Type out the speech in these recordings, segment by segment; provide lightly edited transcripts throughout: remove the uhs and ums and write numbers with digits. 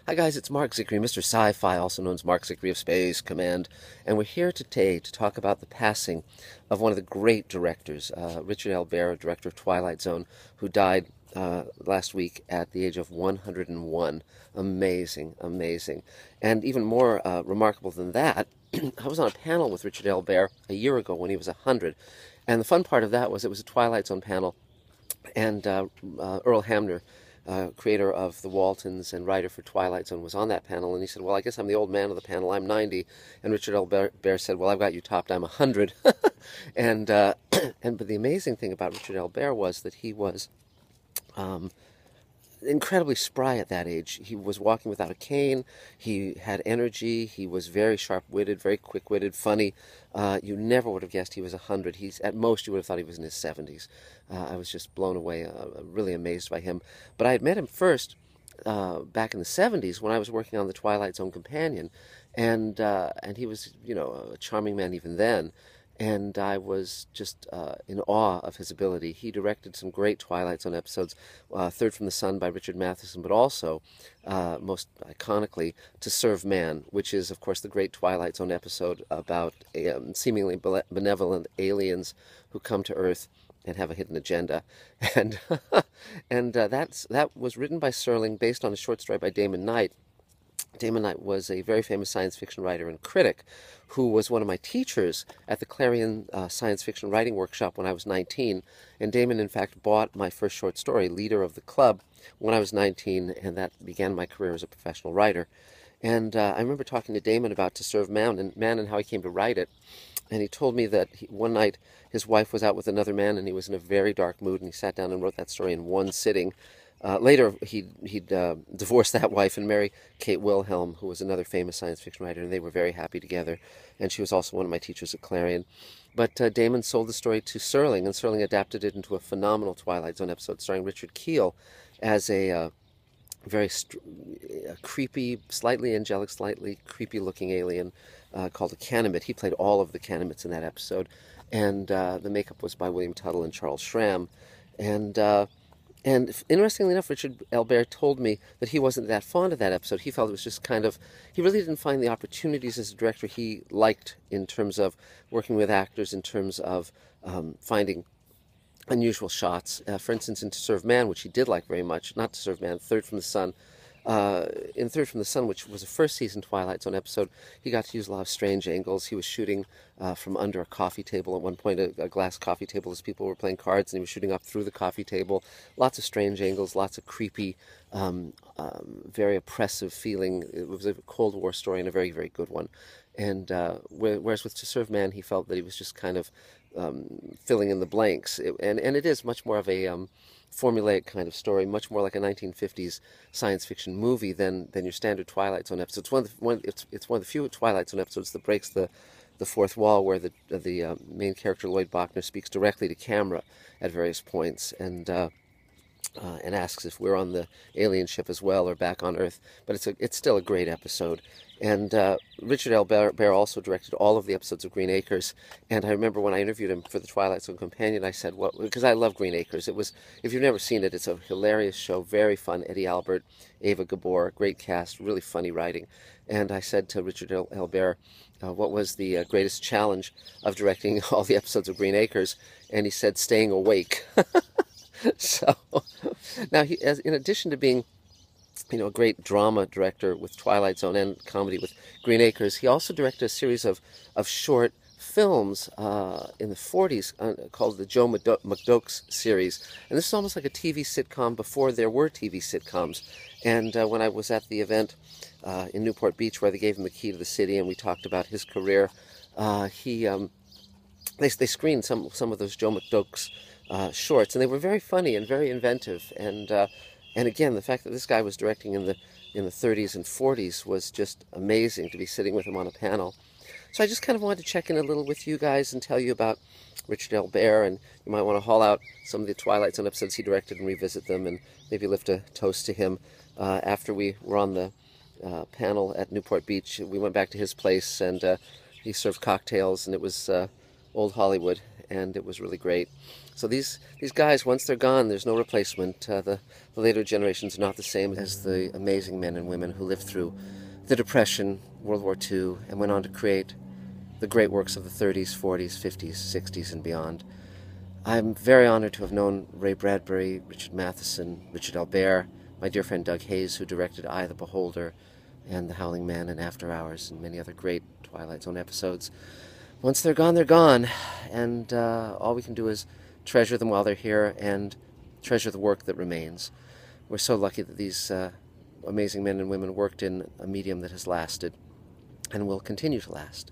Hi guys, it's Marc Zicree, Mr. Sci-Fi, also known as Marc Zicree of Space Command, and we're here today to talk about the passing of one of the great directors, Richard Albert, director of Twilight Zone, who died last week at the age of 101. Amazing, amazing. And even more remarkable than that, I was on a panel with Richard Albert a year ago when he was 100, and the fun part of that was it was a Twilight Zone panel, and Earl Hamner, creator of The Waltons and writer for Twilight Zone, was on that panel, and he said, well, I guess I'm the old man of the panel, I'm 90, and Richard Albert said, well, I've got you topped, I'm 100. and, but the amazing thing about Richard Albert was that he was incredibly spry at that age. He was walking without a cane. He had energy. He was very sharp-witted, very quick-witted, funny. You never would have guessed he was 100. At most, you would have thought he was in his 70s. I was just blown away, really amazed by him. But I had met him first back in the 70s when I was working on the Twilight Zone Companion, and he was, a charming man even then. And I was just in awe of his ability. He directed some great Twilight Zone episodes, Third from the Sun by Richard Matheson, but also, most iconically, To Serve Man, which is, of course, the great Twilight Zone episode about seemingly benevolent aliens who come to Earth and have a hidden agenda. And, that was written by Serling, based on a short story by Damon Knight. Damon Knight was a very famous science fiction writer and critic who was one of my teachers at the Clarion Science Fiction Writing Workshop when I was 19. And Damon, in fact, bought my first short story, Leader of the Club, when I was 19, and that began my career as a professional writer. And I remember talking to Damon about To Serve Man and how he came to write it. And he told me that one night his wife was out with another man and he was in a very dark mood, and he sat down and wrote that story in one sitting. Later, he'd divorce that wife and marry Kate Wilhelm, who was another famous science fiction writer, and they were very happy together. And she was also one of my teachers at Clarion. But Damon sold the story to Serling, and Serling adapted it into a phenomenal Twilight Zone episode starring Richard Keel as a very creepy, slightly angelic, slightly creepy-looking alien called a Canimate. He played all of the Canimates in that episode, and the makeup was by William Tuttle and Charles Schramm. And interestingly enough, Richard Albert told me that he wasn't that fond of that episode. He felt it was just he really didn't find the opportunities as a director he liked in terms of working with actors, in terms of finding unusual shots. For instance, in To Serve Man, which he did like very much, not To Serve Man, Third from the Sun. In Third from the Sun, which was a first season Twilight Zone episode, he got to use a lot of strange angles. He was shooting from under a coffee table at one point, a glass coffee table, as people were playing cards, and he was shooting up through the coffee table. Lots of strange angles, lots of creepy, very oppressive feeling. It was a Cold War story and a very, very good one. And whereas with To Serve Man, he felt that he was just kind of filling in the blanks. And it is much more of a formulaic kind of story, much more like a 1950s science fiction movie than your standard Twilight Zone episode. It's one of the few Twilight Zone episodes that breaks the fourth wall, where the main character Lloyd Bachner speaks directly to camera at various points and asks if we're on the alien ship as well or back on Earth. But it's still a great episode. And Richard Albert also directed all of the episodes of Green Acres. And I remember when I interviewed him for the Twilight Zone Companion, I said, well, because I love Green Acres. If you've never seen it, it's a hilarious show, very fun. Eddie Albert, Ava Gabor, great cast, really funny writing. And I said to Richard Albert, what was the greatest challenge of directing all the episodes of Green Acres? And he said, staying awake. So now, in addition to being a great drama director with Twilight Zone and comedy with Green Acres, he also directed a series of short films in the 40s called the Joe McDoakes series. And this is almost like a TV sitcom before there were TV sitcoms. And when I was at the event in Newport Beach, where they gave him the key to the city and we talked about his career, they screened some of those Joe McDoakes shorts, and they were very funny and very inventive. And again, the fact that this guy was directing in the 30s and 40s was just amazing to be sitting with him on a panel. So I just kind of wanted to check in a little with you guys and tell you about Richard Albert, and you might want to haul out some of the Twilight Zone episodes he directed and revisit them, and maybe lift a toast to him. After we were on the panel at Newport Beach, we went back to his place, and he served cocktails, and it was old Hollywood. and it was really great. So these guys, once they're gone, there's no replacement. The later generations are not the same as the amazing men and women who lived through the Depression, World War II, and went on to create the great works of the 30s, 40s, 50s, 60s, and beyond. I'm very honored to have known Ray Bradbury, Richard Matheson, Richard Albert, my dear friend Doug Hayes, who directed Eye of the Beholder and The Howling Man and After Hours and many other great Twilight Zone episodes. Once they're gone, they're gone. And all we can do is treasure them while they're here and treasure the work that remains. We're so lucky that these amazing men and women worked in a medium that has lasted and will continue to last.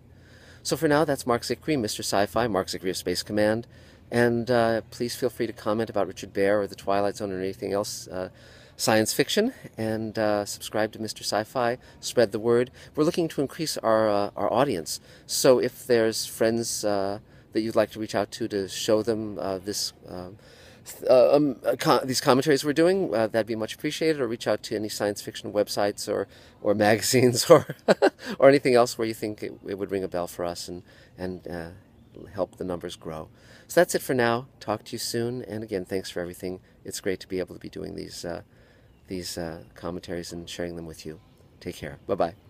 So for now, that's Marc Zicree, Mr. Sci-Fi, Marc Zicree of Space Command. And please feel free to comment about Richard Bear or the Twilight Zone or anything else science fiction, and subscribe to Mr. Sci-Fi, spread the word. We're looking to increase our audience. So if there's friends that you'd like to reach out to show them these commentaries we're doing, that'd be much appreciated. Or reach out to any science fiction websites or magazines or or anything else where you think it would ring a bell for us and help the numbers grow. So that's it for now. Talk to you soon. And again, thanks for everything. It's great to be able to be doing these commentaries and sharing them with you. Take care. Bye-bye.